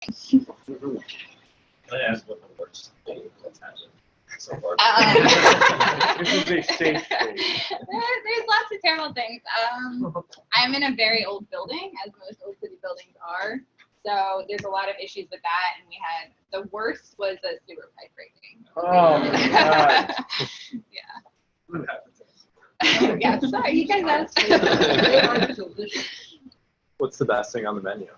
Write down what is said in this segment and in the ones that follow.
Can I ask what the worst thing that's happened so far? This is a safe space. There's lots of terrible things. I'm in a very old building, as most old city buildings are. So there's a lot of issues with that, and we had the worst was a sewer pipe breaking. Oh my God. Yeah. What happened? Yeah, sorry, you guys asked. What's the best thing on the menu?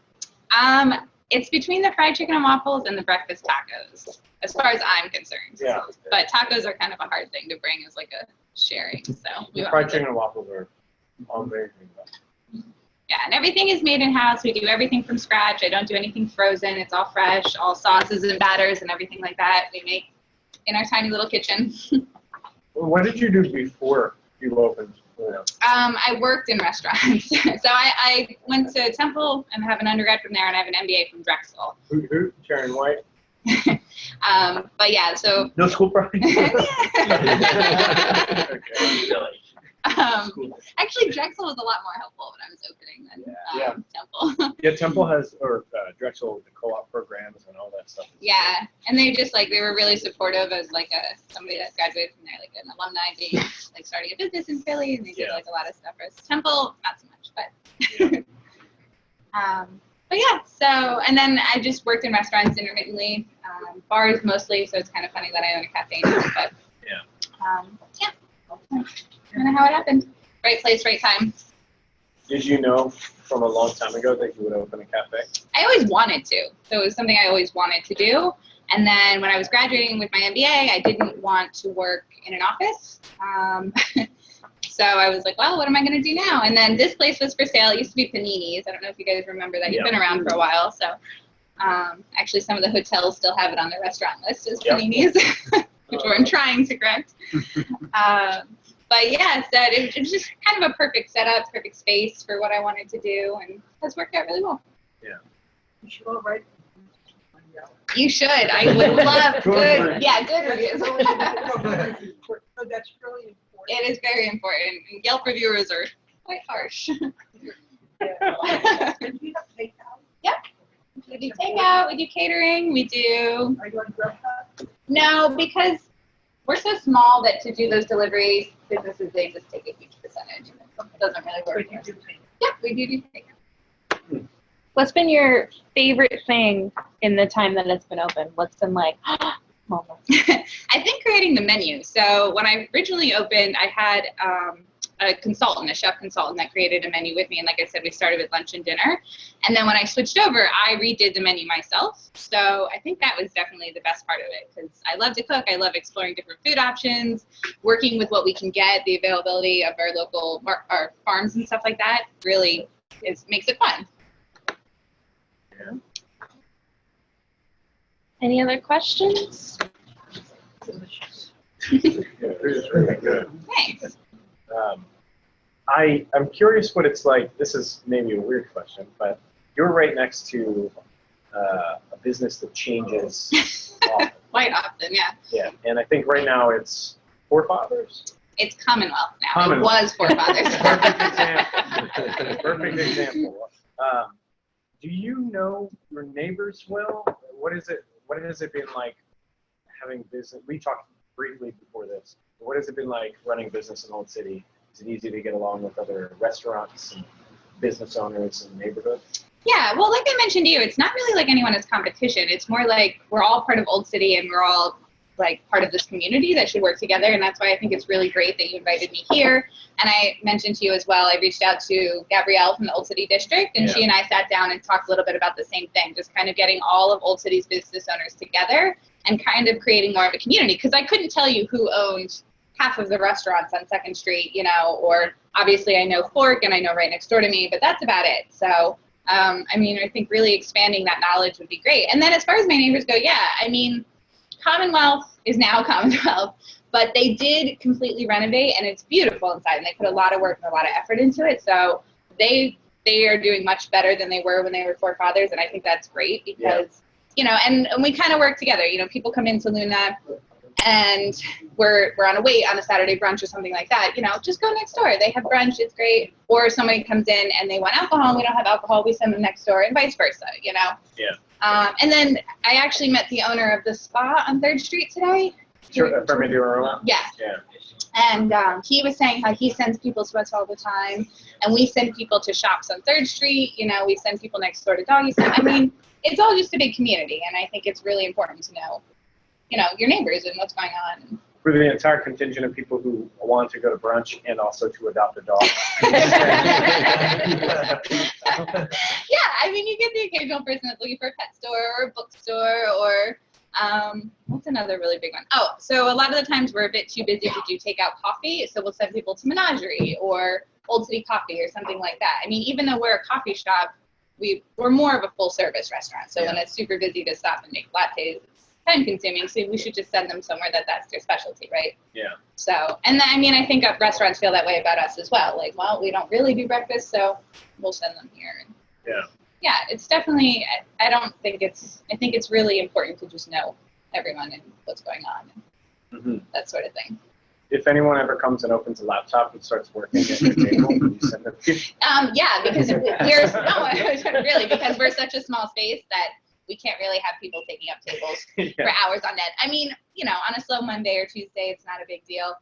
It's between the fried chicken and waffles and the breakfast tacos, as far as I'm concerned. Yeah. But tacos are kind of a hard thing to bring as like a sharing. So we The went fried with it. chicken and waffles are amazing. Yeah, and everything is made in-house. We do everything from scratch. I don't do anything frozen. It's all fresh, all sauces and batters and everything like that we make in our tiny little kitchen. What did you do before you opened? I worked in restaurants. So I went to Temple and have an undergrad from there, and I have an MBA from Drexel. Who? Sharon White? But yeah, so No school pride? actually Drexel was a lot more helpful when I was opening than Temple. Yeah, Temple has, or Drexel, the co-op programs and all that stuff. Yeah, and they just they were really supportive as somebody that graduated from there, like an alumni being starting a business in Philly, and they did a lot of stuff. Whereas Temple, not so much, but yeah. So and then I just worked in restaurants intermittently, bars mostly. So it's kind of funny that I own a cafe now, but yeah. I don't know how it happened. Right place, right time. Did you know from a long time ago that you would open a cafe? I always wanted to. So it was something I always wanted to do. And then when I was graduating with my MBA, I didn't want to work in an office. So I was like, well, what am I going to do now? And then this place was for sale. It used to be Panini's. I don't know if you guys remember that. You've been around for a while. So actually, some of the hotels still have it on their restaurant list as Panini's, which we're trying to correct. But yeah, so it was just kind of a perfect setup, perfect space for what I wanted to do, and it's worked out really well. Yeah. You should all write. You should. I would love good reviews. No, that's really important. It is very important. And Yelp reviewers are quite harsh. Do you have takeout? Yep. We do takeout, we do catering, we do. Are you on GrubHub? No, because we're so small that to do those deliveries, businesses, they just take a huge percentage. It doesn't really work. But you do takeout. Yep, we do takeout. What's been your favorite thing in the time that it's been open? What's been like, moment? I think creating the menu. So when I originally opened, I had a consultant, a chef consultant that created a menu with me. And like I said, we started with lunch and dinner. And then when I switched over, I redid the menu myself. So I think that was definitely the best part of it because I love to cook. I love exploring different food options, working with what we can get, the availability of our local our farms and stuff like that really makes it fun. Yeah. Any other questions? Delicious. It's really good. Thanks. I'm curious what it's like. This is maybe a weird question, but you're right next to a business that changes often. Quite often, yeah. Yeah, and I think right now it's Forefathers. It's Commonwealth now. Commonwealth. It was Forefathers. Perfect example. Perfect example. Do you know your neighbors well? What has it been like having business? We talked briefly before this. What has it been like running business in Old City? Is it easy to get along with other restaurants and business owners in the neighborhood? Yeah, well, like I mentioned to you, it's not really like anyone is competition. It's more like we're all part of Old City and we're all like part of this community that should work together. And that's why I think it's really great that you invited me here. And I mentioned to you as well, I reached out to Gabrielle from the Old City District, and she and I sat down and talked a little bit about the same thing, just kind of getting all of Old City's business owners together and kind of creating more of a community. Because I couldn't tell you who owned half of the restaurants on 2nd Street, or obviously I know Fork and I know right next door to me, but that's about it. So, I think really expanding that knowledge would be great. And then as far as my neighbors go, Commonwealth is now Commonwealth, but they did completely renovate and it's beautiful inside and they put a lot of work and a lot of effort into it. So they are doing much better than they were when they were Forefathers. And I think that's great because, and we kind of work together. People come into Luna and we're on a wait on a Saturday brunch or something like that, just go next door. They have brunch, it's great. Or somebody comes in and they want alcohol and we don't have alcohol, we send them next door, and vice versa, Yeah. And then I actually met the owner of the spa on 3rd Street today. Sure, Perpendicular. Yeah. Yeah. And he was saying how he sends people to us all the time, and we send people to shops on 3rd Street. We send people next door to doggies. I mean, it's all just a big community, and I think it's really important to know, your neighbors and what's going on. For the entire contingent of people who want to go to brunch and also to adopt a dog. Yeah, I mean, you get the occasional person that's looking for a pet store or a bookstore or what's another really big one? Oh, so a lot of the times we're a bit too busy to do takeout coffee, so we'll send people to Menagerie or Old City Coffee or something like that. I mean, even though we're a coffee shop, we're more of a full service restaurant. So when it's super busy to stop and make lattes, it's time consuming. So we should just send them somewhere that's their specialty, right? Yeah. So, and then, I mean, I think restaurants feel that way about us as well. Like, well, we don't really do breakfast, so we'll send them here. Yeah. Yeah, it's definitely, I think it's really important to just know everyone and what's going on, and that sort of thing. If anyone ever comes and opens a laptop and starts working at your table, you send them to Yeah, because because we're such a small space that we can't really have people taking up tables for hours on end. I mean, on a slow Monday or Tuesday, it's not a big deal.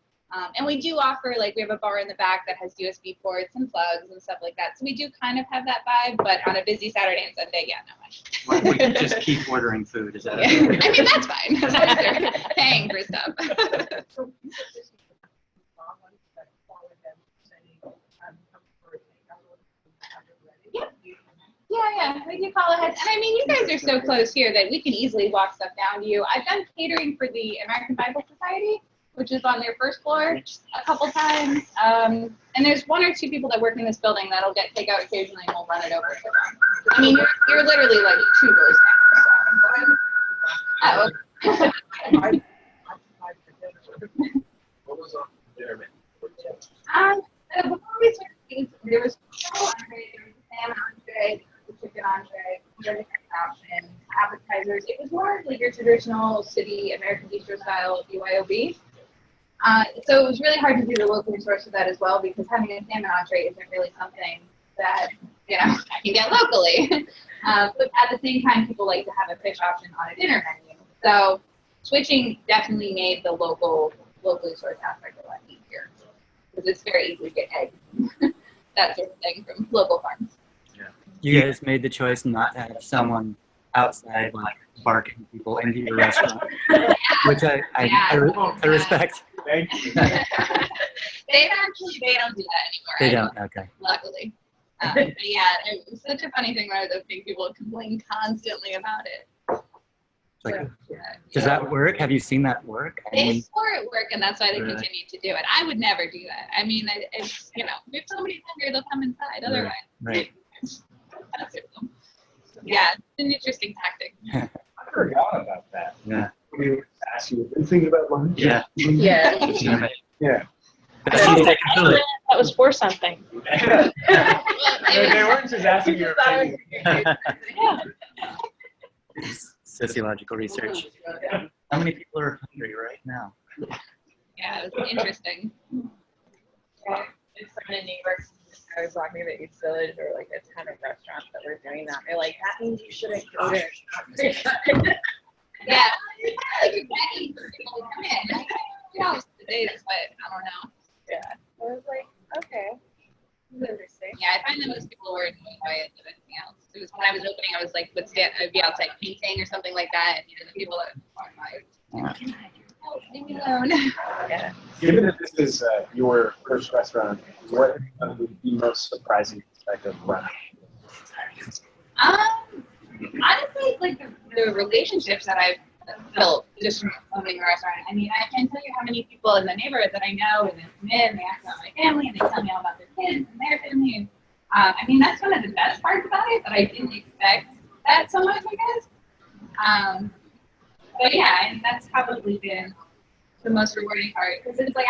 And we do offer, we have a bar in the back that has USB ports and plugs and stuff like that. So we do kind of have that vibe, but on a busy Saturday and Sunday, no much. Well, we can just keep ordering food, is that I mean, that's fine. As long as they're paying for stuff. So you said this is the long one, but follow them saying, come for a takeout order, have it ready. Yeah, we do call ahead. And I mean, you guys are so close here that we can easily walk stuff down to you. I've done catering for the American Bible Society, which is on their first floor a couple times. And there's 1 or 2 people that work in this building that'll get takeout occasionally and we'll run it over to them. I mean, you're literally like 2 doors down. So. Oh. What was on there, man? Before we switched, there was entree, there was a salmon entree, the chicken entree, different options, appetizers. It was more like your traditional city American bistro style BYOB. So it was really hard to do the local source of that as well, because having a salmon entree isn't really something that I can get locally. But at the same time, people like to have a fish option on a dinner menu. So switching definitely made the locally sourced aspect a lot easier, because it's very easy to get eggs, that sort of thing, from local farms. You guys made the choice not to have someone outside barking people into your restaurant, which I respect. Thank you. They don't do that anymore. They don't, okay. Luckily. But yeah, it was such a funny thing when I was opening, people complain constantly about it. Does that work? Have you seen that work? They saw it work, and that's why they continue to do it. I would never do that. I mean, it's, if somebody's hungry, they'll come inside. Otherwise, Right. that's it. Yeah, it's an interesting tactic. I forgot about that. Yeah. We were asked you, been thinking about lunch? Yeah. Yeah. Yeah. But she's taking food. That was for something. They weren't just asking your opinion. Sociological research. How many people are hungry right now? Yeah, it was interesting. It's from a neighbor. I was talking about East Village or like a ton of restaurants that were doing that. They're like, that means you shouldn't go there. Yeah, you're begging for people to come in. The days, but I don't know. Yeah. I was like, okay. This is interesting. Yeah, I find that most people were annoyed by it than anything else. It was when I was opening, I was like, I'd be outside painting or something like that, and the people that walked by, leave me alone. Yeah. Given that this is your first restaurant, what would be most surprising aspect of running? Honestly, like the relationships that I've built just from owning a restaurant. I mean, I can't tell you how many people in the neighborhood that I know, and they come in, they ask about my family, and they tell me all about their kids and their family. And, I mean, that's one of the best parts about it, but I didn't expect that so much, I guess. But yeah, and that's probably been the most rewarding part, because it's like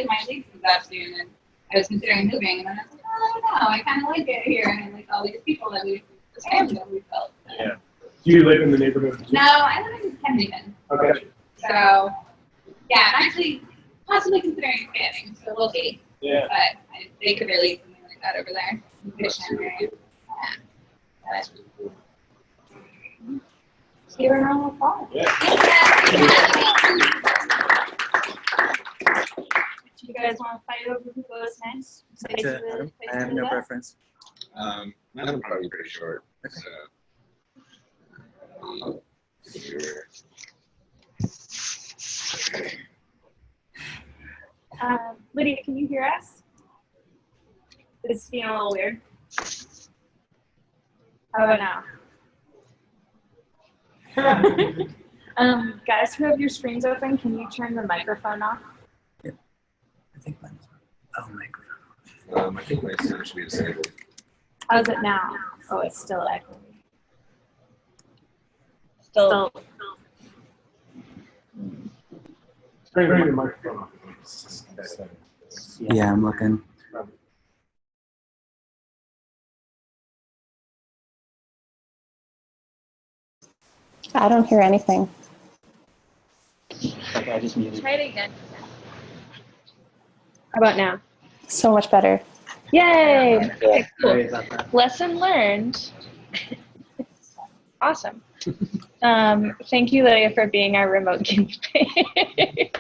my lease is up soon, and I was considering moving, and then I was like, oh, I don't know, I kind of like it here, and like all these people that this family that we've built. Yeah. Do you live in the neighborhood? No, I live in Kensington. Okay. So, Yeah, I'm actually possibly considering expanding, so we'll see. Yeah. But they could really do something like that over there. Vision, right? Yeah. But, see you around the fall. Yeah. Do you guys want to fight over who goes next? That's it, Adam. I have no preference. I'm probably pretty short. So. Sure. Lydia, can you hear us? It's feeling a little weird. How about now? Guys who have your screens open, can you turn the microphone off? I think mine's on. Oh, microphone. I think my sound should be disabled. How's it now? Oh, it's still echoing. Still. Bring the microphone off. Yeah, I'm looking. I don't hear anything. Okay, I just muted. Try it again. How about now? So much better. Yay! Okay, cool. Sorry about that. Lesson learned. Awesome. Thank you, Lydia, for being our remote guinea pig.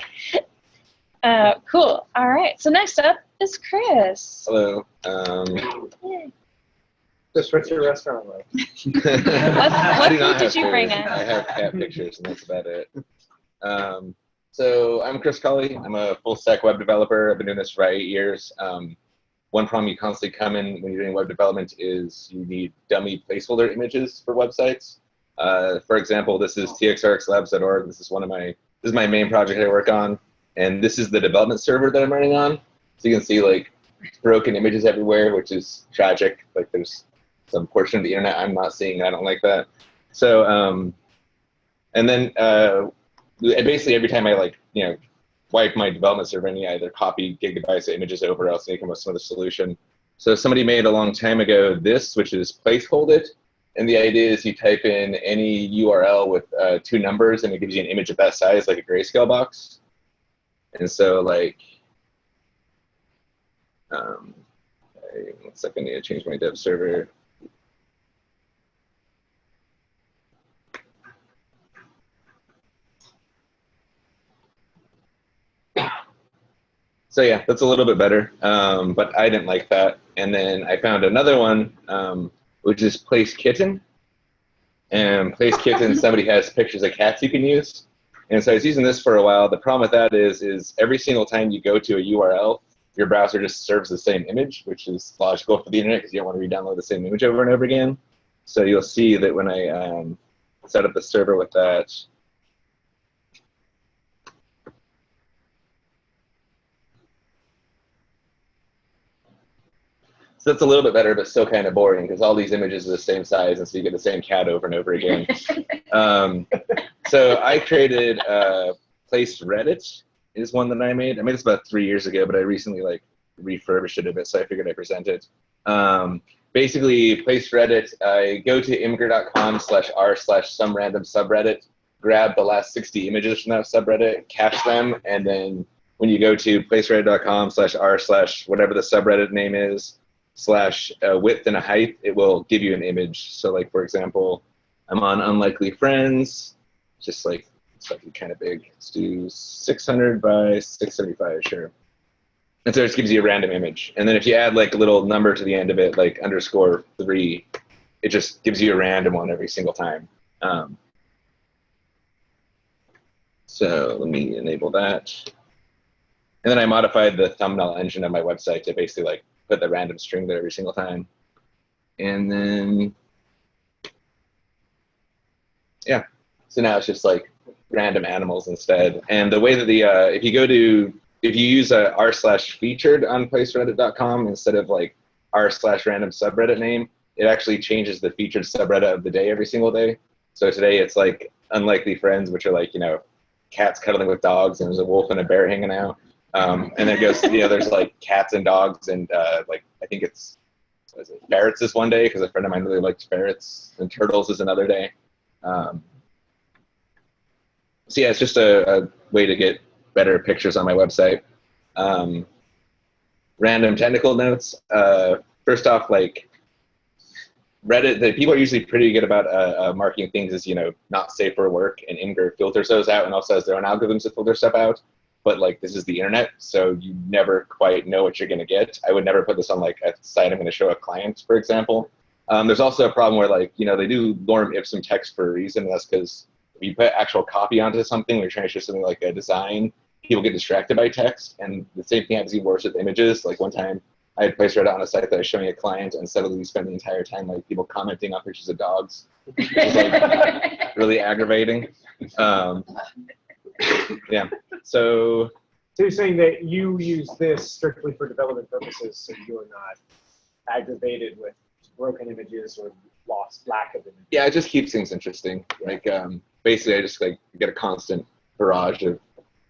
Cool. All right. So next up is Chris. Hello. Yay. Just what's your restaurant like? I do food not did have you food. bring in? I have cat pictures, and that's about it. So I'm Chris Cauley. I'm a full stack web developer. I've been doing this for 8 years. One problem you constantly come in when you're doing web development is you need dummy placeholder images for websites. For example, this is txrxlabs.org. This is my main project I work on, and this is the development server that I'm running on. So you can see like broken images everywhere, which is tragic. Like there's some portion of the internet I'm not seeing. I don't like that. So and then basically every time I wipe my development server, I either copy gigabytes of images over, or else I come up with some other solution. So somebody made a long time ago this, which is placeholder. And the idea is you type in any URL with 2 numbers, and it gives you an image of that size, like a grayscale box. And so, like, one second, I need to change my dev server. So yeah, that's a little bit better, but I didn't like that. And then I found another one, which is Place Kitten. And Place Kitten, somebody has pictures of cats you can use. And so I was using this for a while. The problem with that is every single time you go to a URL, your browser just serves the same image, which is logical for the internet because you don't want to re-download the same image over and over again. So you'll see that when I set up the server with that, so that's a little bit better, but still kind of boring because all these images are the same size, and so you get the same cat over and over again. So I created PlaceReddit is one that I made. I made this about 3 years ago, but I recently refurbished it a bit, so I figured I'd present it. Basically, PlaceReddit, I go to imgur.com/r/some random subreddit, grab the last 60 images from that subreddit, cache them, and then when you go to placereddit.com/r/whatever the subreddit name is, /width and a height, it will give you an image. So like, for example, I'm on Unlikely Friends, just like, it's like kind of big. Let's do 600 by 675, sure. And so it just gives you a random image. And then if you add like a little number to the end of it, like _3, it just gives you a random one every single time. So let me enable that. And then I modified the thumbnail engine of my website to basically like put the random string there every single time. And then, yeah. So now it's just like random animals instead. And the way that if you use a r/featured on placereddit.com instead of like r/random subreddit name, it actually changes the featured subreddit of the day every single day. So today it's like Unlikely Friends, which are like, cats cuddling with dogs, and there's a wolf and a bear hanging out. And then it goes, there's like cats and dogs, and like I think it's ferrets this one day because a friend of mine really likes ferrets, and turtles is another day. So yeah, it's just a way to get better pictures on my website. Random technical notes. First off, like Reddit, the people are usually pretty good about marking things as, not safe for work, and Imgur filters those out and also has their own algorithms to filter stuff out. But like this is the internet, so you never quite know what you're gonna get. I would never put this on like a site I'm gonna show a client, for example. There's also a problem where like, they do lorem ipsum text for a reason, and that's because if you put actual copy onto something, when you're trying to show something like a design, people get distracted by text, and the same thing happens even worse with images. Like one time I had PlaceReddit on a site that I was showing a client, and suddenly we spent the entire time like people commenting on pictures of dogs. It was like really aggravating. Yeah. So you're saying that you use this strictly for development purposes, so you're not aggravated with broken images or lack of images? yeah, it just keeps things interesting. Like basically I just like get a constant barrage of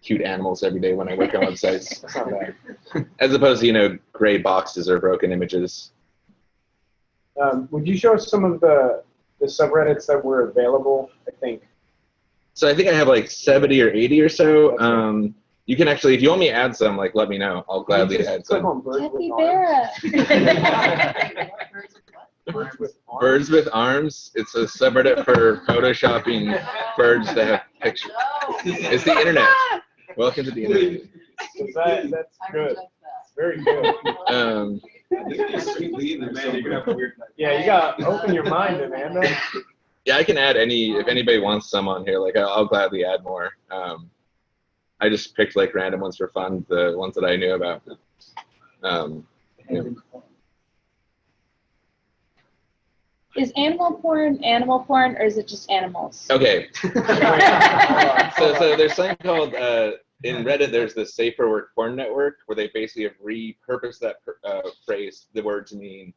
cute animals every day when I work on websites. That's not bad. As opposed to, gray boxes or broken images. Would you show us some of the subreddits that were available? So I think I have like 70 or 80 or so. You can actually, if you want me to add some, like let me know. I'll gladly add Click some. on birds with Capybara. Birds with arms. It's a subreddit for photoshopping birds that have pictures. It's the internet. Welcome to the internet. That's good. Very good. Yeah, you gotta open your mind, Amanda. Yeah, I can add if anybody wants some on here, like I'll gladly add more. I just picked like random ones for fun, the ones that I knew about. Is animal porn, or is it just animals? Okay. So there's something called, in Reddit, there's the Safe for Work Porn Network, where they basically have repurposed that phrase, the word to mean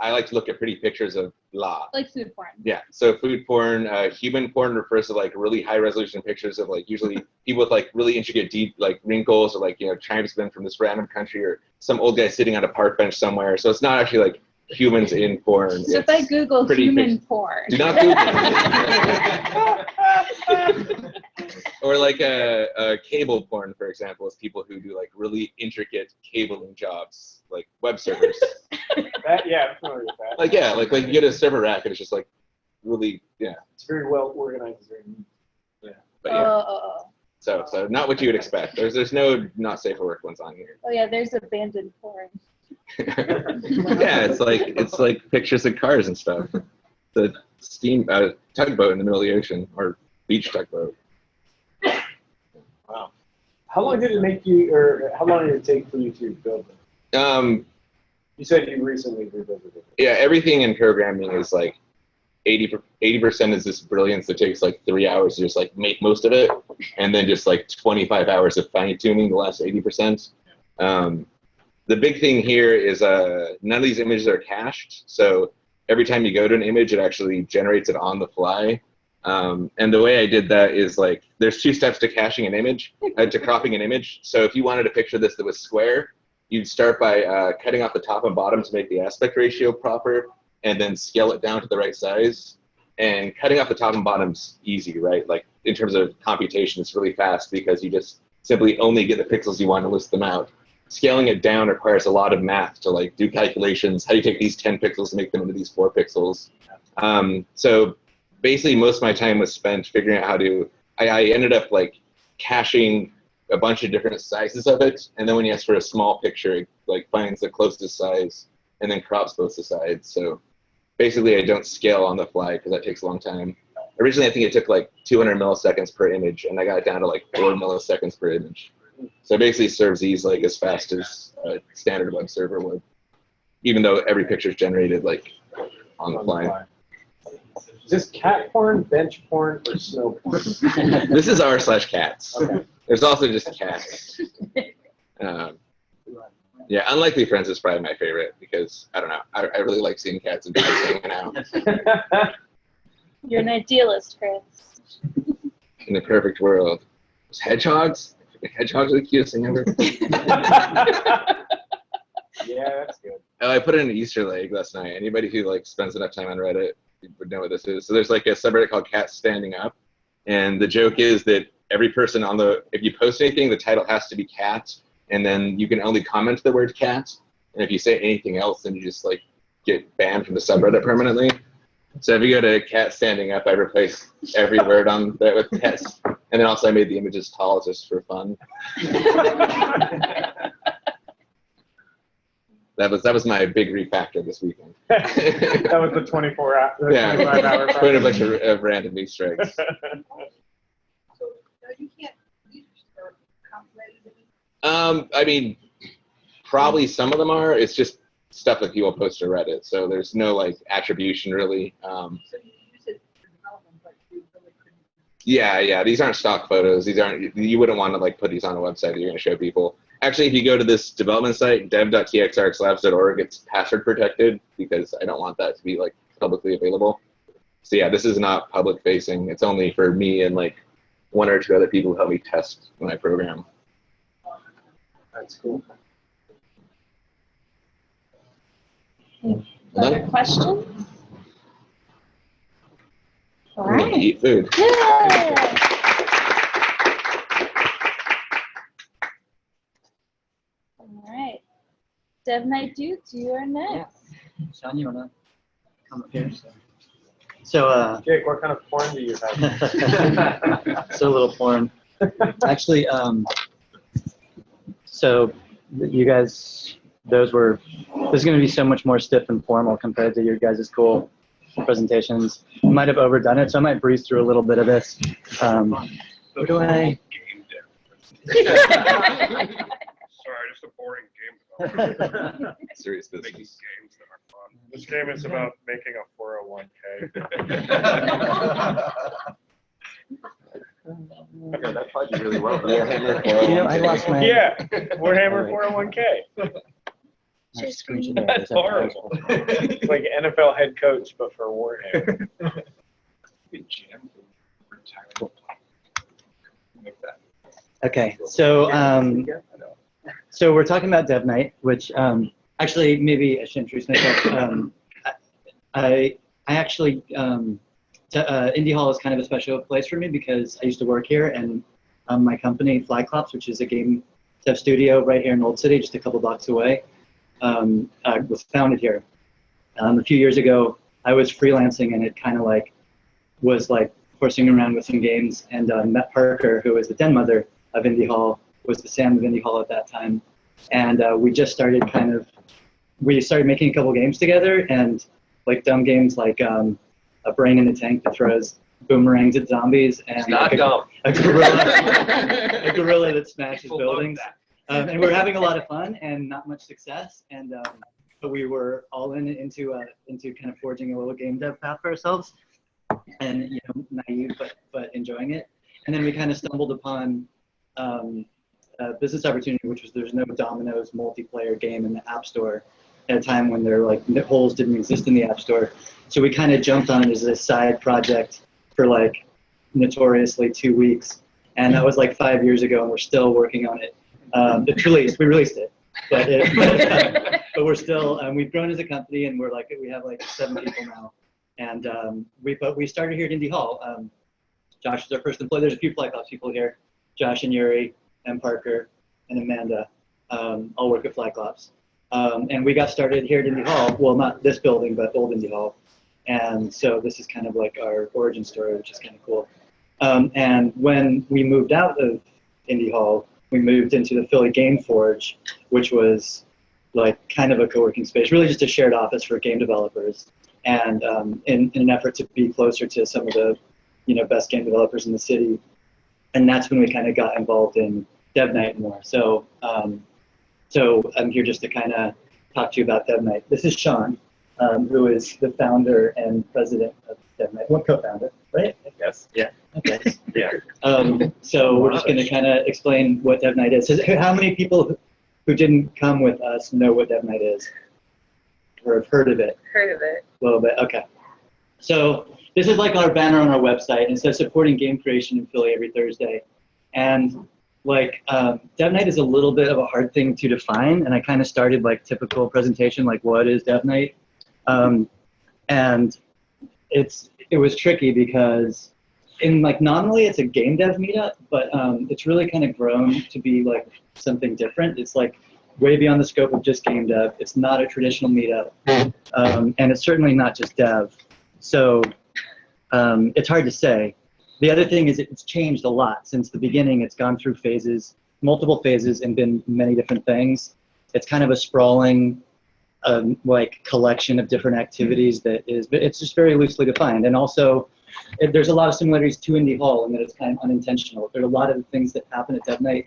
I like to look at pretty pictures of blah. Like food porn. Yeah, so food porn, human porn refers to like really high resolution pictures of like usually people with like really intricate deep like wrinkles or like, tribesmen from this random country or some old guy sitting on a park bench somewhere. So it's not actually like humans in porn. So if I Google human porn. Do not Google it. Or like a cable porn, for example, is people who do like really intricate cabling jobs, like web servers. I'm familiar with that. Like you get a server rack and it's just like really, It's very well organized. Very neat. But So not what you would expect. There's no not safe for work ones on here. Oh yeah, there's abandoned porn. Yeah, it's like pictures of cars and stuff. The steam tugboat in the middle of the ocean, or beach tugboat. Wow. How long did it how long did it take for you to build them? You said you recently rebuilt it. Yeah, everything in programming is like 80% is this brilliance that takes like 3 hours to just like make most of it, and then just like 25 hours of fine tuning the last 80%. The big thing here is none of these images are cached, so every time you go to an image, it actually generates it on the fly. And the way I did that is like there's 2 steps to caching an image, to cropping an image. So if you wanted a picture of this that was square, you'd start by cutting off the top and bottom to make the aspect ratio proper, and then scale it down to the right size. And cutting off the top and bottom's easy, right? Like in terms of computation, it's really fast because you just simply only get the pixels you want and list them out. Scaling it down requires a lot of math to like do calculations. How do you take these 10 pixels and make them into these 4 pixels? So basically most of my time was spent figuring out how to, I ended up like caching a bunch of different sizes of it. And then when you ask for a small picture, it like finds the closest size and then crops both the sides. So basically I don't scale on the fly because that takes a long time. Originally, I think it took like 200 milliseconds per image, and I got it down to like 4 milliseconds per image. So it basically serves these like as fast as a standard web server would, even though every picture is generated like on the fly. Is this cat porn, bench porn, or snow porn? This is r/cats. Okay. There's also just cats. Yeah, Unlikely Friends is probably my favorite because, I don't know, I really like seeing cats and dogs hanging out. You're an idealist, Chris. In the perfect world. Hedgehogs? Hedgehogs are the cutest thing ever. Yeah, that's good. Oh, I put in an Easter egg last night. Anybody who like spends enough time on Reddit would know what this is. So there's like a subreddit called Cats Standing Up. And the joke is that every person on if you post anything, the title has to be cat, and then you can only comment the word cat. And if you say anything else, then you just like get banned from the subreddit permanently. So if you go to cat standing up, I replace every word on that with cats. And then also I made the images tall just for fun. That was my big refactor this weekend. That was the 24-hour. Yeah, 25-hour put a bunch of random Easter eggs. So, no, you can't use your copyrighted image. I mean, probably some of them are. It's just stuff that people post to Reddit, so there's no like attribution really. So you use it for development, but you really couldn't. Yeah. These aren't stock photos. These aren't. You wouldn't want to like put these on a website that you're going to show people. Actually, if you go to this development site, dev.txrxlabs.org, it's password protected because I don't want that to be like publicly available. So yeah, this is not public facing. It's only for me and like one or two other people who help me test my program. That's cool. Other questions? All I'm gonna right. eat food. Good. All right. Dev Night Dudes, you are next. Sean, you wanna come up here? So Jake, what kind of porn do you have? so a little porn. Actually, so you guys, this is going to be so much more stiff and formal compared to your guys' cool presentations. I might have overdone it, so I might breeze through a little bit of this. What do I? Sorry, just a boring game developer. Serious Making business. games that are fun. This game is about making a 401k. Okay, that probably really well. You know, I lost my. Yeah, Warhammer 401k. my screen. That's horrible. It's like NFL head coach, but for Warhammer. Okay, so we're talking about Dev Night, which actually maybe I should introduce myself. I actually Indy Hall is kind of a special place for me because I used to work here, and my company Flyclops, which is a game dev studio right here in Old City, just a couple blocks away, was founded here. A few years ago, I was freelancing, and it kind of like was like horsing around with some games, and met Parker, who was the den mother of Indy Hall, was the Sam of Indy Hall at that time, and we just started we started making a couple games together, and like dumb games like a brain in a tank that throws boomerangs at zombies, and Not dumb. a gorilla that smashes buildings. And we're having a lot of fun and not much success, and but we were all into kind of forging a little game dev path for ourselves, and you know, naive but enjoying it. And then we kind of stumbled upon a business opportunity, which was there's no Domino's multiplayer game in the App Store at a time when there like holes didn't exist in the App Store. So we kind of jumped on it as a side project for like notoriously 2 weeks, and that was like 5 years ago, and we're still working on it. We released it, but we're still we've grown as a company, and we have like 7 people now, and we started here at Indy Hall. Josh is our first employee. There's a few Flyclops people here. Josh and Yuri and Parker and Amanda all work at Flyclops. And we got started here at Indy Hall. Well, not this building, but old Indy Hall. And so this is kind of like our origin story, which is kind of cool. And when we moved out of Indy Hall, we moved into the Philly Game Forge, which was like kind of a co-working space, really just a shared office for game developers. And in an effort to be closer to some of the best game developers in the city. And that's when we kind of got involved in Dev Night more. So I'm here just to kind of talk to you about Dev Night. This is Sean, who is the founder and president of Dev Night. One co-founder, right? Yes. Yeah. Okay. Yeah. So we're just going to kind of explain what Dev Night is. How many people who didn't come with us know what Dev Night is? Or have heard of it? Heard of it. A little bit. Okay. So this is like our banner on our website, and it says supporting game creation in Philly every Thursday. And like Dev Night is a little bit of a hard thing to define, and I kind of started like typical presentation, like what is Dev Night? And it was tricky because in like nominally it's a game dev meetup, but it's really kind of grown to be like something different. It's like way beyond the scope of just game dev. It's not a traditional meetup, and it's certainly not just dev. So it's hard to say. The other thing is it's changed a lot since the beginning. It's gone through phases, multiple phases, and been many different things. It's kind of a sprawling like collection of different activities that is, but it's just very loosely defined. And also, there's a lot of similarities to Indy Hall in that it's kind of unintentional. There are a lot of things that happen at Dev Night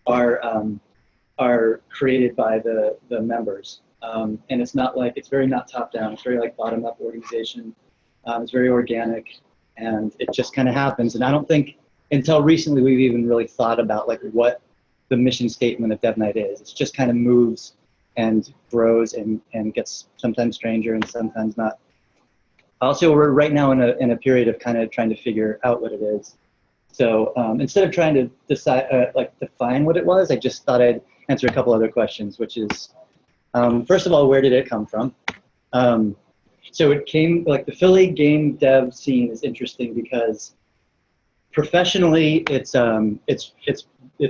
are created by the members. And it's not like, it's very not top down. It's very like bottom up organization. It's very organic, and it just kind of happens. And I don't think until recently we've even really thought about like what the mission statement of Dev Night is. It just kind of moves and grows and gets sometimes stranger and sometimes not. Also, we're right now in a period of kind of trying to figure out what it is. So instead of trying to decide, like define what it was, I just thought I'd answer a couple other questions, which is, first of all, where did it come from? So it came, like the Philly game dev scene is interesting because professionally it's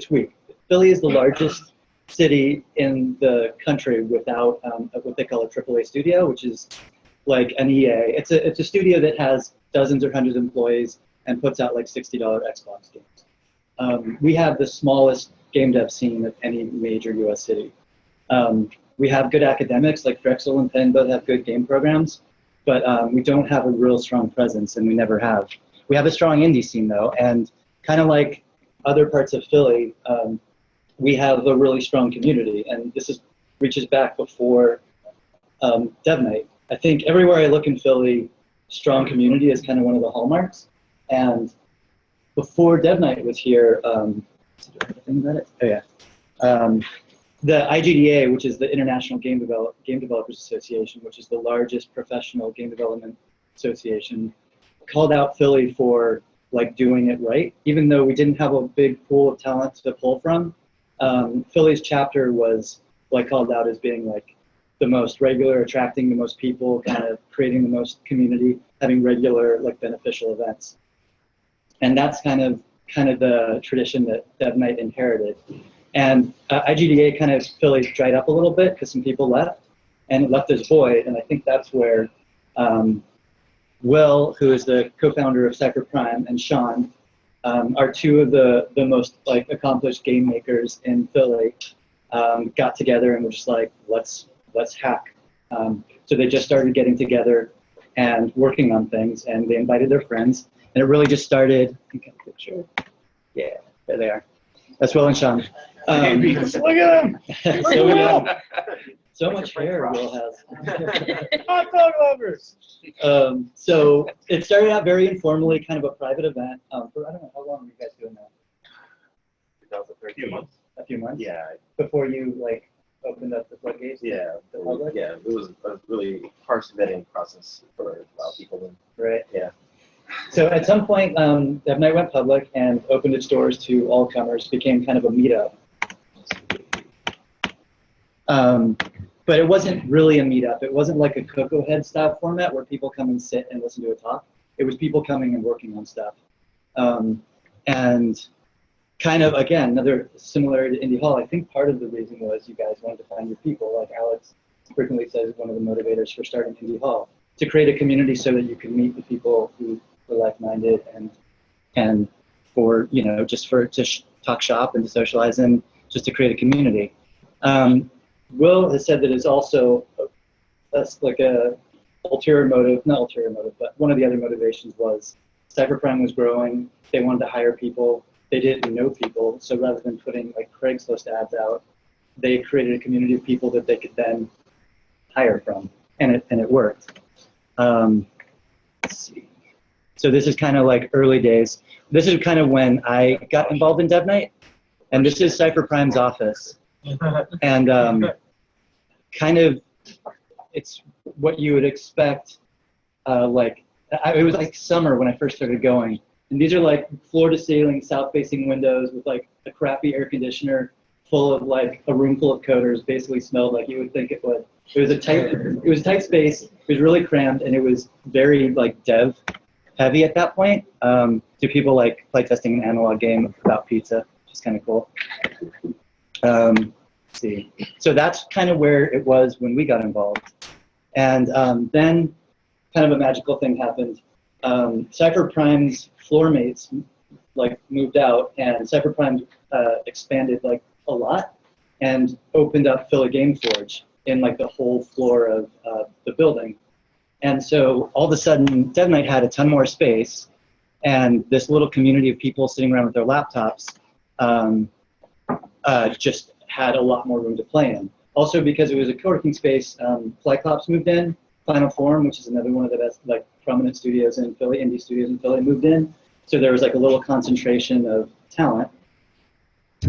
weak. Philly is the largest city in the country without what they call a AAA studio, which is like an EA. It's a studio that has dozens or hundreds of employees and puts out like $60 Xbox games. We have the smallest game dev scene of any major US city. We have good academics, like Drexel and Penn both have good game programs, but we don't have a real strong presence, and we never have. We have a strong indie scene though, and kind of like other parts of Philly, we have a really strong community, and this reaches back before Dev Night. I think everywhere I look in Philly, strong community is kind of one of the hallmarks. And before Dev Night was here, the IGDA, which is the International Game Developers Association, which is the largest professional game development association, called out Philly for like doing it right, even though we didn't have a big pool of talent to pull from. Philly's chapter was like called out as being like the most regular, attracting the most people, kind of creating the most community, having regular like beneficial events. And that's kind of the tradition that Dev Night inherited. And IGDA kind of Philly's dried up a little bit because some people left, and it left this void. And I think that's where Will, who is the co-founder of Cypher Prime, and Sean are two of the most like accomplished game makers in Philly, got together and were just like, let's hack. So they just started getting together and working on things, and they invited their friends, and it really just started. I think I have a picture. Yeah, there they are. That's Will and Sean. Look at them. So much hair Will has. Hot dog lovers. So it started out very informally, kind of a private event. For I don't know, how long were you guys doing that? 2013. A few months. A few months? Yeah. Before you like opened up the floodgates? Yeah. The public? Yeah. It was a really harsh vetting process for a lot of people. Right. Yeah. So at some point, Dev Night went public and opened its doors to all comers, became kind of a meetup. But it wasn't really a meetup. It wasn't like a Cocoa Head style format where people come and sit and listen to a talk. It was people coming and working on stuff. And kind of, again, another similarity to Indy Hall, I think part of the reason was you guys wanted to find your people. Like Alex frequently says, one of the motivators for starting Indy Hall, to create a community so that you can meet the people who are like-minded and for, you know, just to talk shop and to socialize and just to create a community. Will has said that it's also like a ulterior motive, not ulterior motive, but one of the other motivations was cybercrime was growing. They wanted to hire people. They didn't know people. So rather than putting like Craigslist ads out, they created a community of people that they could then hire from, and it worked. Let's see. So this is kind of like early days. This is kind of when I got involved in Dev Night, and this is Cypher Prime's office. And kind of, it's what you would expect. It was like summer when I first started going, and these are like floor-to-ceiling, south-facing windows with like a crappy air conditioner, full of like a room full of coders. Basically smelled like you would think it would. It was a tight space. It was really crammed, and it was very like dev heavy at that point. Do people like playtesting an analog game about pizza, which is kind of cool. Let's see. So that's kind of where it was when we got involved. And then kind of a magical thing happened. Cypher Prime's floor mates like moved out, and Cypher Prime expanded like a lot and opened up Philly Game Forge in like the whole floor of the building. And so all of a sudden, Dev Night had a ton more space, and this little community of people sitting around with their laptops just had a lot more room to play in. Also, because it was a co-working space, Flyclops moved in, Final Form, which is another one of the best like prominent studios in Philly, indie studios in Philly, moved in. So there was like a little concentration of talent,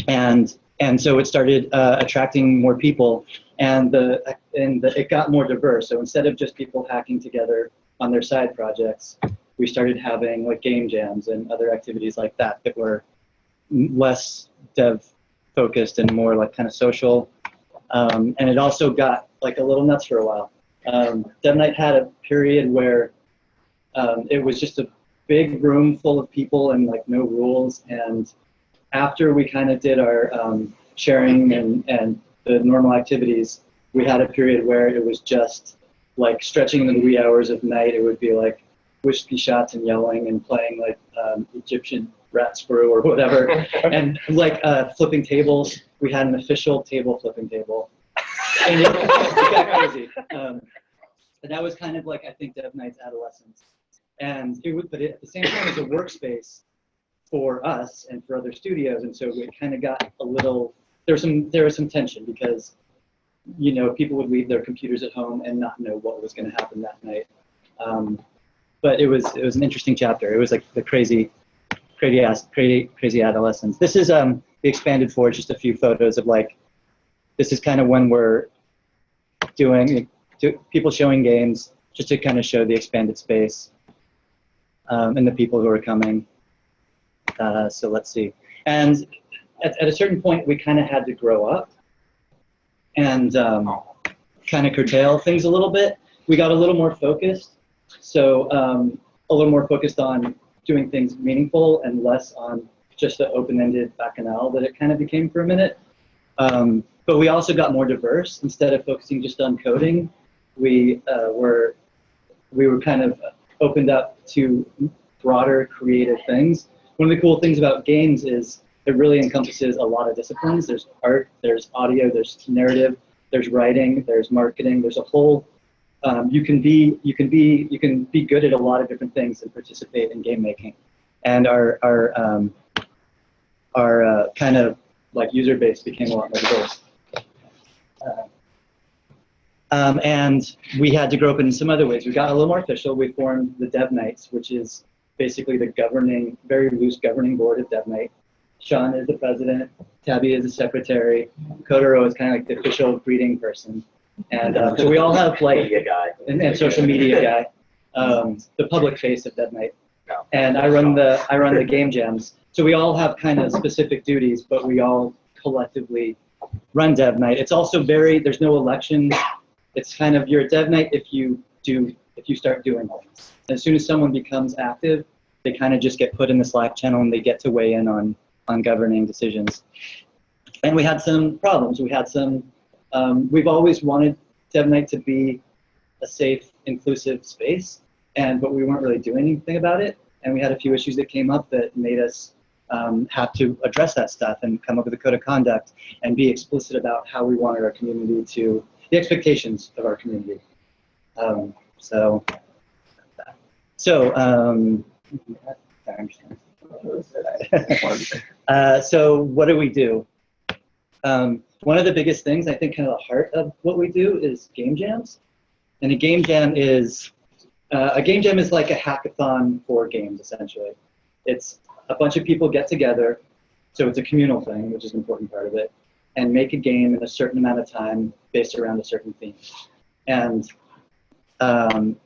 and so it started attracting more people, and it got more diverse. So instead of just people hacking together on their side projects, we started having like game jams and other activities like that that were less dev focused and more like kind of social. And it also got like a little nuts for a while. Dev Night had a period where it was just a big room full of people and like no rules. And after we kind of did our sharing and the normal activities, we had a period where it was just like stretching into the wee hours of night. It would be like whiskey shots and yelling and playing like Egyptian rat screw or whatever, and like flipping tables. We had an official table flipping table, and it got crazy. And that was kind of like, I think, Dev Night's adolescence. And it would, but at the same time, it was a workspace for us and for other studios, and so it kind of got a little. There was some tension because, you know, people would leave their computers at home and not know what was going to happen that night. But it was an interesting chapter. It was like the crazy adolescence. This is the expanded forge. Just a few photos of like. This is kind of when we're doing people showing games, just to kind of show the expanded space and the people who are coming. So let's see. And at a certain point, we kind of had to grow up and kind of curtail things a little bit. We got a little more focused. So a little more focused on doing things meaningful and less on just the open-ended bacchanal that it kind of became for a minute. But we also got more diverse. Instead of focusing just on coding, we were kind of opened up to broader creative things. One of the cool things about games is it really encompasses a lot of disciplines. There's art, there's audio, there's narrative, there's writing, there's marketing. There's a whole. You can be good at a lot of different things and participate in game making. And our kind of like user base became a lot more diverse. And we had to grow up in some other ways. We got a little more official. We formed the Dev Knights, which is basically the very loose governing board of Dev Night. Sean is the president, Tabby is the secretary, Kotaro is kind of like the official greeting person. And so we all have like, and social media guy, the public face of Dev Night. And I run the game jams. So we all have kind of specific duties, but we all collectively run Dev Night. It's also there's no elections. It's kind of, you're a Dev Night if you start doing things. As soon as someone becomes active, they kind of just get put in the Slack channel and they get to weigh in on governing decisions. And we had some problems. We had some, we've always wanted Dev Night to be a safe, inclusive space, but we weren't really doing anything about it. And we had a few issues that came up that made us have to address that stuff and come up with a code of conduct and be explicit about how we wanted our community the expectations of our community. So what do we do? One of the biggest things, I think, kind of the heart of what we do is game jams. And a game jam is like a hackathon for games, essentially. It's a bunch of people get together, so it's a communal thing, which is an important part of it, and make a game in a certain amount of time based around a certain theme. And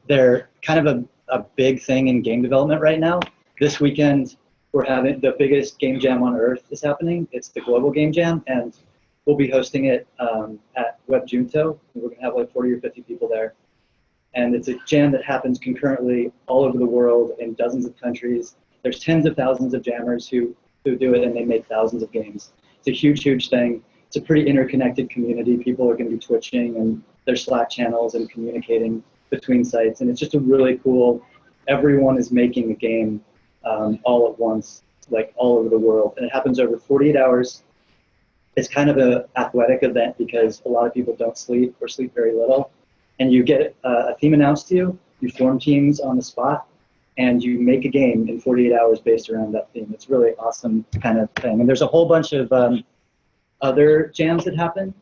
they're kind of a big thing in game development right now. This weekend, we're having the biggest game jam on earth is happening. It's the Global Game Jam, and we'll be hosting it at Web Junto. We're gonna have like 40 or 50 people there. And it's a jam that happens concurrently all over the world in dozens of countries. There's tens of thousands of jammers who do it, and they make thousands of games. It's a huge, huge thing. It's a pretty interconnected community. People are going to be twitching, and there's Slack channels and communicating between sites. And it's just a really cool, everyone is making a game all at once, like all over the world. And it happens over 48 hours. It's kind of an athletic event because a lot of people don't sleep or sleep very little. And you get a theme announced to you, you form teams on the spot, and you make a game in 48 hours based around that theme. It's really awesome kind of thing. And there's a whole bunch of other jams that happen.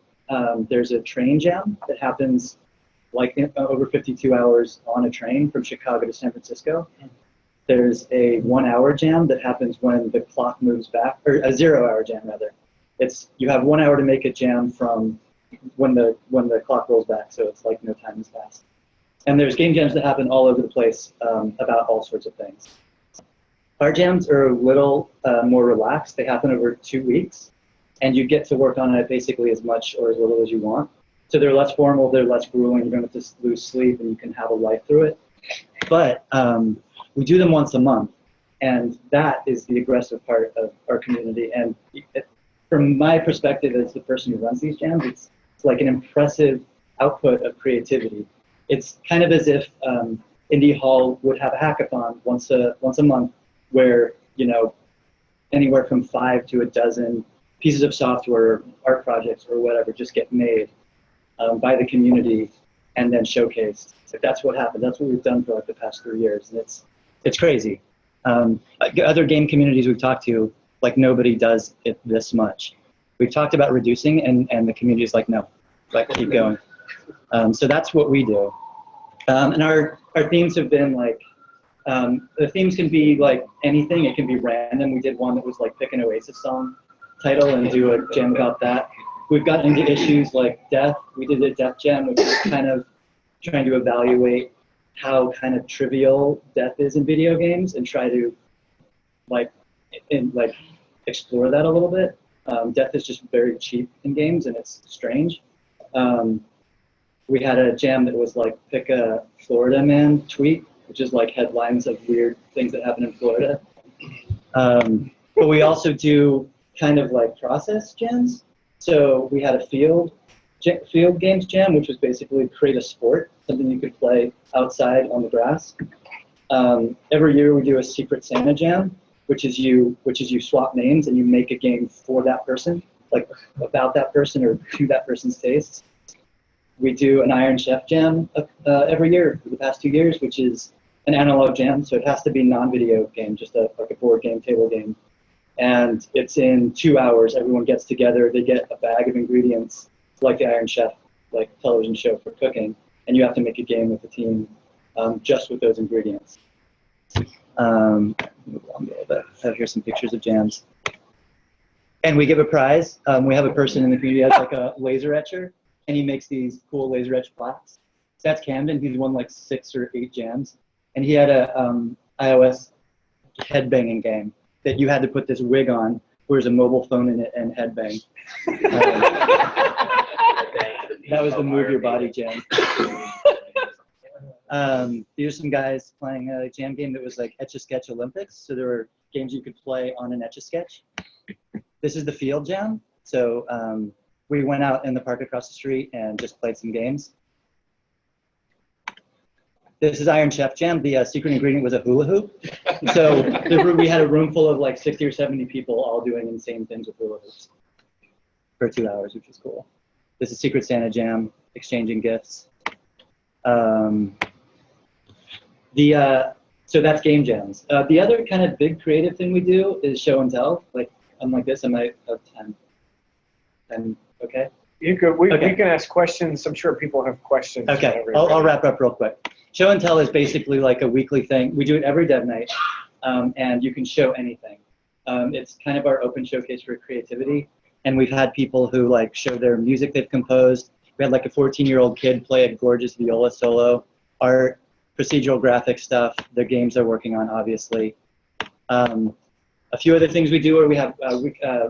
There's a train jam that happens like over 52 hours on a train from Chicago to San Francisco. There's a 1 hour jam that happens when the clock moves back, or a 0 hour jam rather. You have 1 hour to make a jam from when the clock rolls back, so it's like no time has passed. And there's game jams that happen all over the place about all sorts of things. Our jams are a little more relaxed. They happen over 2 weeks, and you get to work on it basically as much or as little as you want. So they're less formal, they're less grueling, you don't have to lose sleep, and you can have a life through it. But we do them once a month, and that is the aggressive part of our community. And from my perspective as the person who runs these jams, it's like an impressive output of creativity. It's kind of as if Indy Hall would have a hackathon once a month, where anywhere from 5 to a dozen pieces of software, art projects, or whatever just get made by the community and then showcased. So that's what happened. That's what we've done for like the past 3 years, and it's crazy. Other game communities we've talked to, like nobody does it this much. We've talked about reducing, and the community is like, no, like keep going. So that's what we do. And our themes have been like, the themes can be like anything. It can be random. We did one that was like pick an Oasis song title and do a jam about that. We've gotten into issues like death. We did a death jam, which is kind of trying to evaluate how kind of trivial death is in video games and try to explore that a little bit. Death is just very cheap in games, and it's strange. We had a jam that was like pick a Florida man tweet, which is like headlines of weird things that happen in Florida. But we also do kind of like process jams. So we had a field games jam, which was basically create a sport, something you could play outside on the grass. Every year we do a Secret Santa jam, which is you swap names and you make a game for that person, like about that person or to that person's tastes. We do an Iron Chef jam every year for the past 2 years, which is an analog jam, so it has to be non-video game, just like a board game, table game. And it's in 2 hours. Everyone gets together. They get a bag of ingredients, like the Iron Chef, like television show for cooking, and you have to make a game with the team just with those ingredients. Move along a little bit. I have here some pictures of jams. And we give a prize. We have a person in the community that's like a laser etcher, and he makes these cool laser etch plaques. So that's Camden. He's won like 6 or 8 jams. And he had a iOS headbanging game that you had to put this wig on, where there's a mobile phone in it and headbang. That was the Move Your Body jam. These are some guys playing a jam game that was like Etch-a-Sketch Olympics. So there were games you could play on an Etch-a-Sketch. This is the field jam. So we went out in the park across the street and just played some games. This is Iron Chef Jam. The secret ingredient was a hula hoop. So we had a room full of like 60 or 70 people all doing insane things with hula hoops for 2 hours, which is cool. This is Secret Santa Jam, exchanging gifts. So that's game jams. The other kind of big creative thing we do is show and tell. Like I'm like this, I might have 10. And okay? We can ask questions. I'm sure people have questions. Okay, I'll wrap up real quick. Show and tell is basically like a weekly thing. We do it every dev night, and you can show anything. It's kind of our open showcase for creativity, and we've had people who like show their music they've composed. We had like a 14-year-old kid play a gorgeous viola solo, art, procedural graphic stuff, the games they're working on, obviously. A few other things we do are we have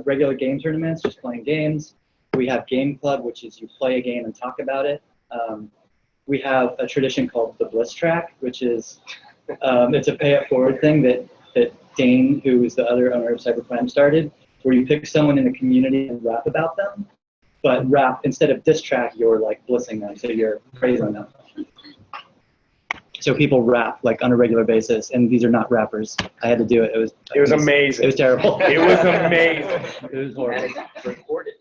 regular game tournaments, just playing games. We have Game Club, which is you play a game and talk about it. we have a tradition called the Bliss Track, which is it's a pay it forward thing that Dane, who is the other owner of Cyberprime, started, where you pick someone in the community and rap about them, but rap instead of diss track, you're like blissing them, so you're praising them. So people rap like on a regular basis, and these are not rappers. I had to do it. It was amazing. It was terrible. It was amazing. It was horrible. Recorded.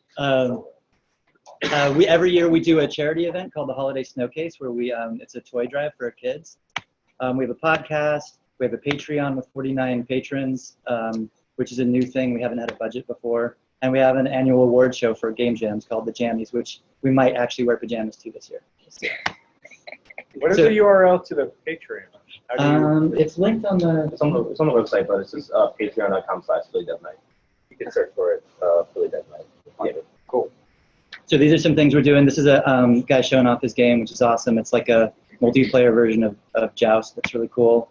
Every year we do a charity event called the Holiday Snowcase, where it's a toy drive for our kids. We have a podcast. We have a Patreon with 49 patrons, which is a new thing. We haven't had a budget before. And we have an annual award show for game jams called the Jammies, which we might actually wear pajamas to this year. What is the URL to the Patreon? It's linked on the. It's on the website, but it's just patreon.com/PhillyDeathKnight. You can search for it, Philly Death Knight. Yeah. Cool. So these are some things we're doing. This is a guy showing off his game, which is awesome. It's like a multiplayer version of Joust. That's really cool.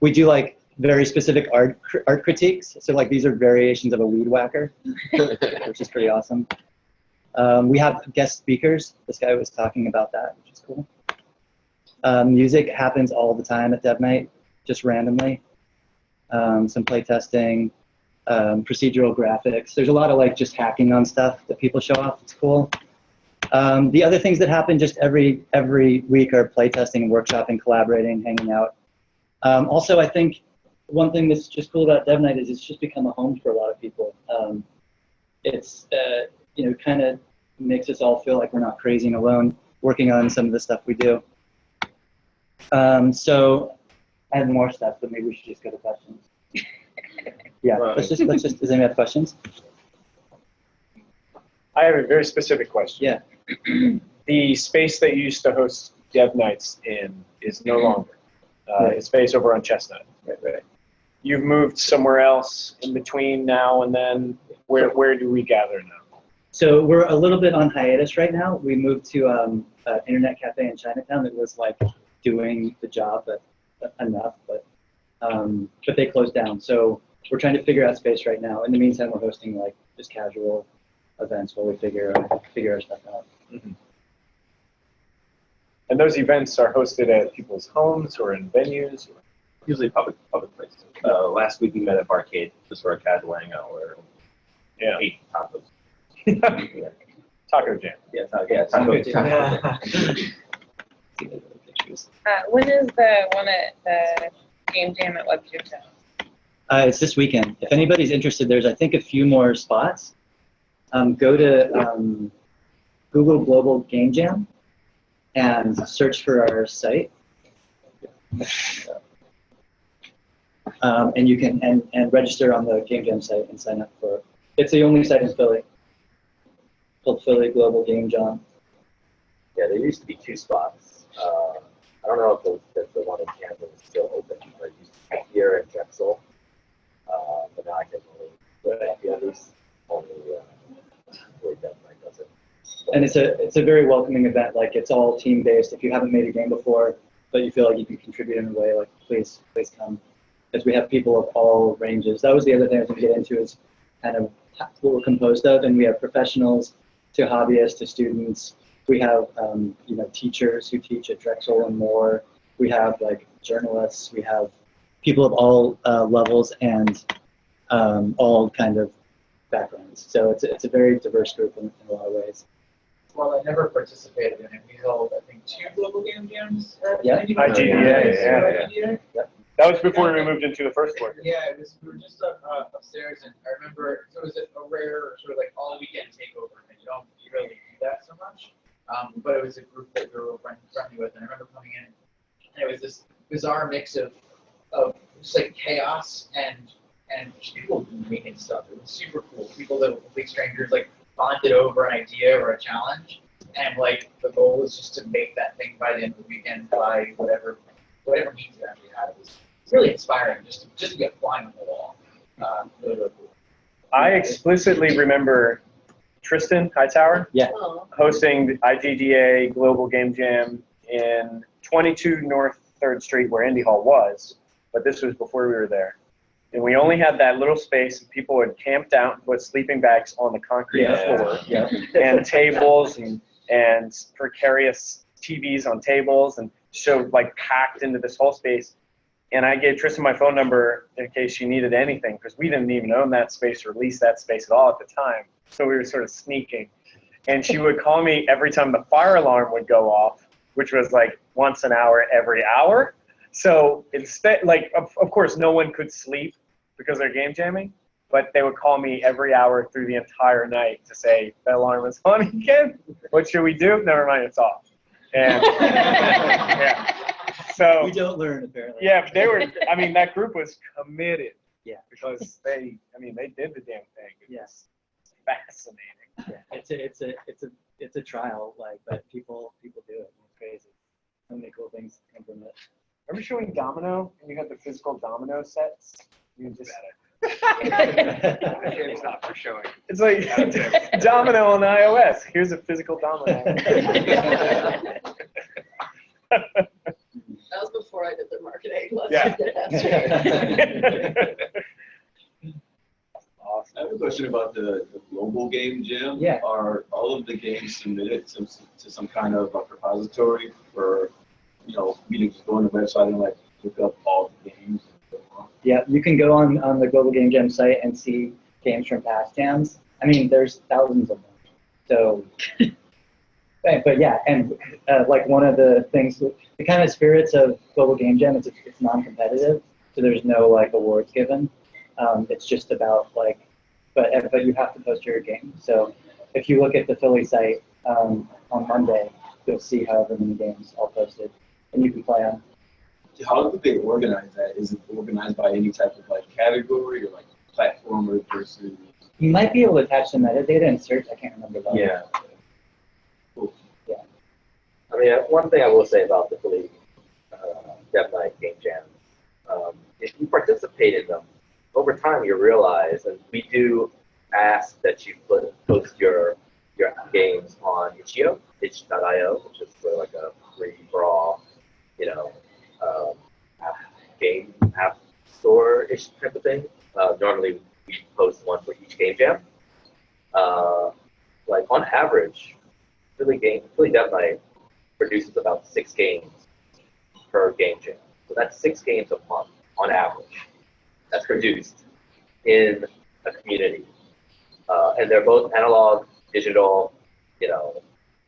We do like very specific art critiques. So like these are variations of a weed whacker, which is pretty awesome. We have guest speakers. This guy was talking about that, which is cool. Music happens all the time at Dev Night, just randomly. Some play testing, procedural graphics. There's a lot of like just hacking on stuff that people show off. It's cool. The other things that happen just every week are play testing, workshopping, collaborating, hanging out. Also, I think one thing that's just cool about Dev Night is it's just become a home for a lot of people. It's kind of makes us all feel like we're not crazy and alone working on some of the stuff we do. So I have more stuff, but maybe we should just go to questions. Yeah, let's just, does anyone have questions? I have a very specific question. Yeah. The space that you used to host Dev Nights in is no longer. It's space over on Chestnut. Right. You've moved somewhere else in between now and then. Where do we gather now? So we're a little bit on hiatus right now. We moved to an internet cafe in Chinatown that was like doing the job, but enough. But they closed down. So we're trying to figure out space right now. In the meantime, we're hosting like just casual events while we figure our stuff out. Mm-hmm. And those events are hosted at people's homes or in venues? Usually public places. Last week we met at Barcade just for a casual hangout where ate tacos. Yeah. Taco jam. Taco jam. When is the one at the game jam at Web 2? It's this weekend. If anybody's interested, there's I think a few more spots. Go to Google Global Game Jam and search for our site. And you can and register on the Game Jam site and sign up for it. It's the only site in Philly called Philly Global Game Jam. Yeah, there used to be 2 spots. I don't know if the one in Camden is still open, but it used to be here in Drexel. But now I can only the others only really Dev Night does it. And it's a very welcoming event. Like it's all team based. If you haven't made a game before, but you feel like you can contribute in a way, like please come. Because we have people of all ranges. That was the other thing I was going to get into is kind of what we're composed of, and we have professionals to hobbyists to students. We have teachers who teach at Drexel and more. We have like journalists. We have people of all levels and all kind of backgrounds. So it's a very diverse group in a lot of ways. Well, I never participated in it. We held, I think, 2 global game jams. Yeah. IGDA, yeah. That was before we moved into the first floor. Yeah, we were just upstairs, and I remember it was a rare sort of like all weekend takeover, and you don't really do that so much. But it was a group that we were friendly with, and I remember coming in, and it was this bizarre mix of just like chaos and just people making stuff. It was super cool. People that were complete strangers like bonded over an idea or a challenge, and like the goal was just to make that thing by the end of the weekend by whatever means that we had. It was really inspiring just to get flying on the wall. Really cool. I explicitly remember Tristan Hightower hosting the IGDA Global Game Jam in 22 North 3rd Street where Indy Hall was, but this was before we were there. And we only had that little space, and people would camp out and put sleeping bags on the concrete floor, and tables and precarious TVs on tables and showed like packed into this whole space. And I gave Tristan my phone number in case she needed anything, because we didn't even own that space or lease that space at all at the time. So we were sort of sneaking. And she would call me every time the fire alarm would go off, which was like once an hour, every hour. So instead, like, of course, no one could sleep because they're game jamming, but they would call me every hour through the entire night to say, the alarm is on again. What should we do? Never mind, it's off. And yeah. So We don't learn, apparently. yeah, they were, I mean, that group was committed. Yeah. Because they did the damn thing. It Yes. was fascinating. Yeah. It's a trial, like, but people do it. It's crazy. So many cool things come from it. Remember showing Domino and you had the physical domino sets? You just It's not for showing. It's like Domino on iOS. Here's a physical domino. That was before I did the marketing. Let's Yeah. get after it. Awesome. I have a question about the global game jam. Yeah. Are all of the games submitted to some kind of a repository for, me to just go on the website and like look up all the games? Yeah, you can go on the Global Game Jam site and see games from past jams. I mean, there's thousands of them. So, but yeah, and like one of the things, the kind of spirits of Global Game Jam is it's non-competitive, so there's no like awards given. It's just about like, but you have to post your game. So if you look at the Philly site on Monday, you'll see however many games all posted, and you can play them. How do they organize that? Is it organized by any type of like category or like platformer versus? You might be able to attach the metadata and search. I can't remember that. Yeah. Cool. Yeah. I mean, one thing I will say about the Philly Dev Night Game Jam, if you participate in them, over time you realize, and we do ask that you post your games on itch.io, which is sort of like a free for all, game app store-ish type of thing. Normally we post one for each game jam. Like on average, Philly Dev Night produces about 6 games per game jam. So that's 6 games a month on average. That's produced in a community. And they're both analog, digital,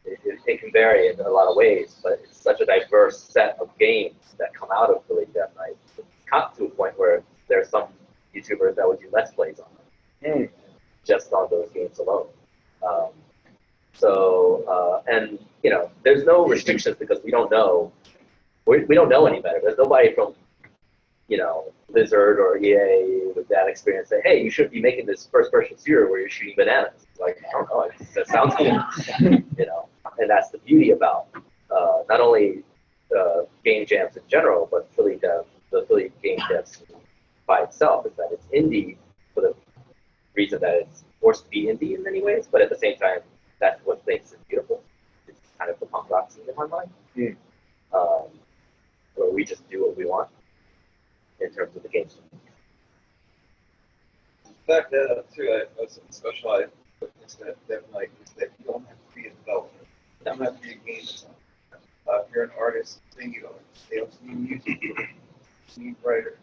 it can vary in a lot of ways, but it's such a diverse set of games that come out of Philly Dev Night. It's come to a point where there's some YouTubers that would do Let's Plays on them, just on those games alone. And there's no restrictions because we don't know any better. There's nobody from, Blizzard or EA with that experience say, hey, you should be making this first-person shooter where you're shooting bananas. Like, I don't know, that sounds cool, And that's the beauty about not only game jams in general, but the Philly Game Jams by itself is that it's indie for the reason that it's forced to be indie in many ways, but at the same time, that's what makes it beautiful. It's kind of the punk rock scene in my mind, where we just do what we want in terms of the games. Back too, what's specialized that like is that you don't have to be a developer. You don't have to be a game designer. If you're an artist, singing artist, they also need music, you need writers,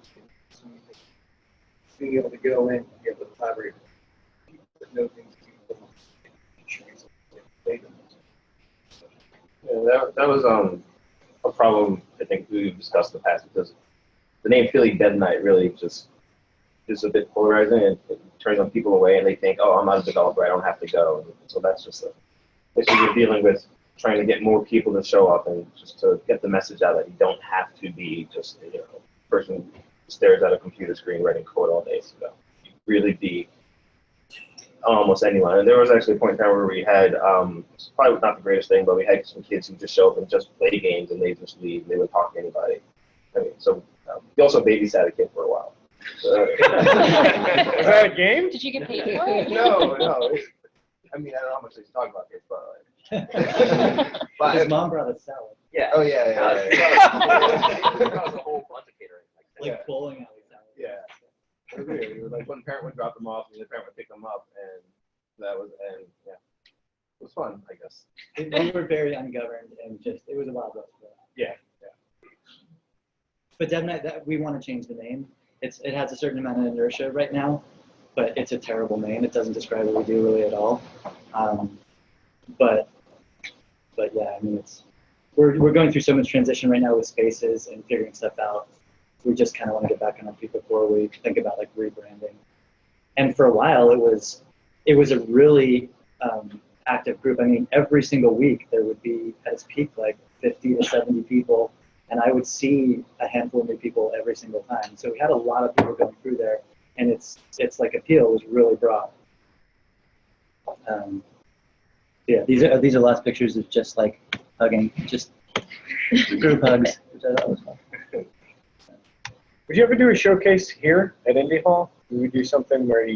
being able to go in and be able to collaborate with people that know things that was a problem I think we've discussed in the past because the name Philly Dev Night really just is a bit polarizing and it turns on people away and they think, oh, I'm not a developer, I don't have to go. And so that's just the issue we're dealing with, trying to get more people to show up and just to get the message out that you don't have to be just a person who stares at a computer screen writing code all day. So you really be almost anyone. And there was actually a point in time where we had, it's probably not the greatest thing, but we had some kids who just show up and just play games and they just leave. They would talk to anybody. I mean, so we also babysat a kid for a while. Was that a game? Did you get paid for it? No. I mean, I don't know how much they talk about kids, but His mom brought us salad. Yeah. Oh yeah. That was a whole bunch of catering. Like bowling alley salad. Yeah. It was weird. It was like one parent would drop them off and the parent would pick them up, and that was was fun, I guess. We were very ungoverned and just, it was a wild west. Yeah. But Dev Night, we want to change the name. It has a certain amount of inertia right now, but it's a terrible name. It doesn't describe what we do really at all. But yeah, I mean, we're going through so much transition right now with spaces and figuring stuff out. We just kind of want to get back on our feet before we think about like rebranding. And for a while, it was a really active group. I mean, every single week there would be at its peak like 50 to 70 people. And I would see a handful of new people every single time. So we had a lot of people going through there, and its like appeal was really broad. Yeah, these are the last pictures of just like hugging, just group hugs, which I thought was fun. Would you ever do a showcase here at Indy Hall? Would we do something where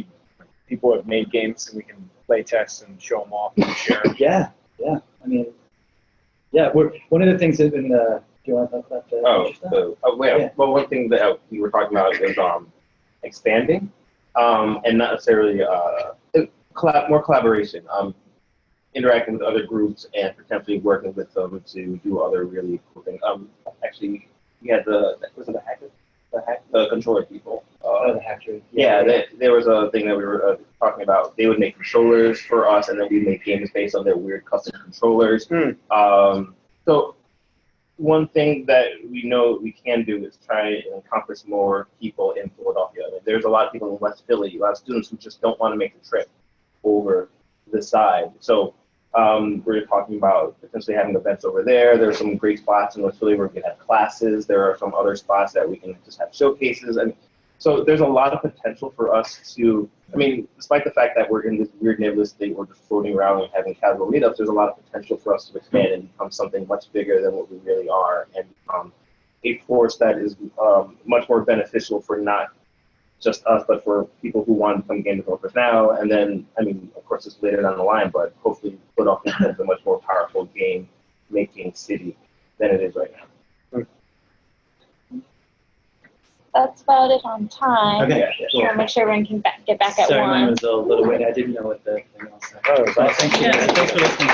people have made games and we can play test and show them off and share? Yeah. I mean, yeah. One of the things that in the. Do you want to talk about the? Well, one thing that we were talking about is expanding, and not necessarily more collaboration. Interacting with other groups and potentially working with them to do other really cool things. Actually, we had the controller people. The hacker. There was a thing that we were talking about. They would make controllers for us, and then we'd make games based on their weird custom controllers. So one thing that we know we can do is try and encompass more people in Philadelphia. I mean, there's a lot of people in West Philly, a lot of students who just don't want to make the trip over the side. So we're talking about potentially having events over there. There are some great spots in West Philly where we can have classes. There are some other spots that we can just have showcases. And so there's a lot of potential for us to, I mean, despite the fact that we're in this weird neighborhood state, we're just floating around and having casual meetups, there's a lot of potential for us to expand and become something much bigger than what we really are, and a force that is much more beneficial for not just us, but for people who want to become game developers now. And then, I mean, of course, it's later down the line, but hopefully Philadelphia becomes a much more powerful game-making city than it is right now. That's about it on time. Okay, Just want to make sure everyone can get back at Sorry, 1. mine was a little wait. I didn't know what the thing else said. Oh, but thank you. Yeah. Thanks for listening.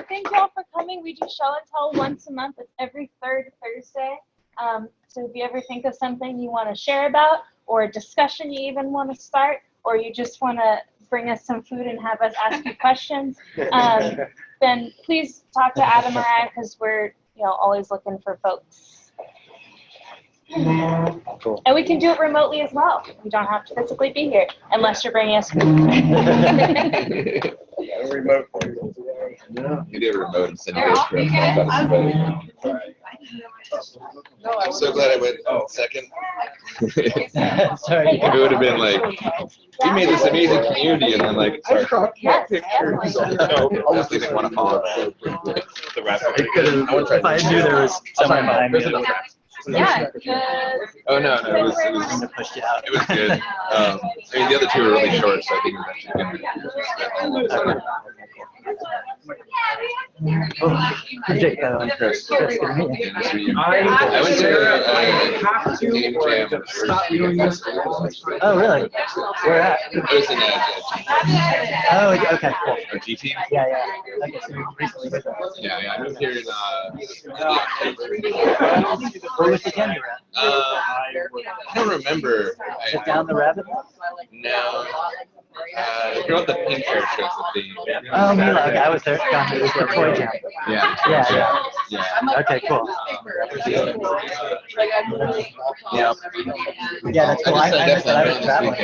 Thank you all for coming. We do show and tell once a month. It's every third Thursday. So if you ever think of something you want to share about, or a discussion you even want to start, or you just want to bring us some food and have us ask you questions, then please talk to Adam or I, because we're always looking for folks. Cool. And we can do it remotely as well. We don't have to physically be here unless you're bringing us food. Remote. No. You do a remote and send you guys for I'm so glad I went second. Sorry. If it would have been like, we made this amazing community, and I'm like, sorry. Yes. I definitely didn't want to follow the rest. If I knew there was someone behind me. Yeah. Oh no, it was good. I mean, the other two were really short, so I think it was actually good. Jake, Chris. Good to meet you. I went to have to Game Jam. stop doing this. Oh, really? Where at? I was in Oh, okay, cool. a G team. Yeah. I guess you recently did that. Yeah, I moved here in Where was the camera at? I don't remember. Is it down the rabbit hole? No. I grew up the pink hair shows at the. Oh, Mila. Okay, I was there. Down there. It was a toy jam. Yeah. Okay, cool. Yeah. Yeah, that's cool. I missed it. I was traveling.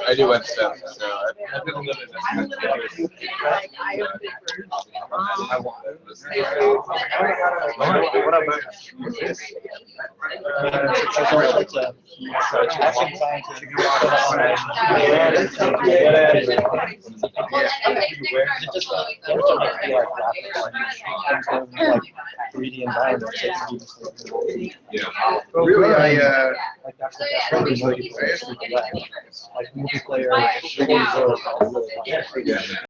I do web stuff, so I've been living this. Like 3D environments. Yeah. Really, Like multiplayer.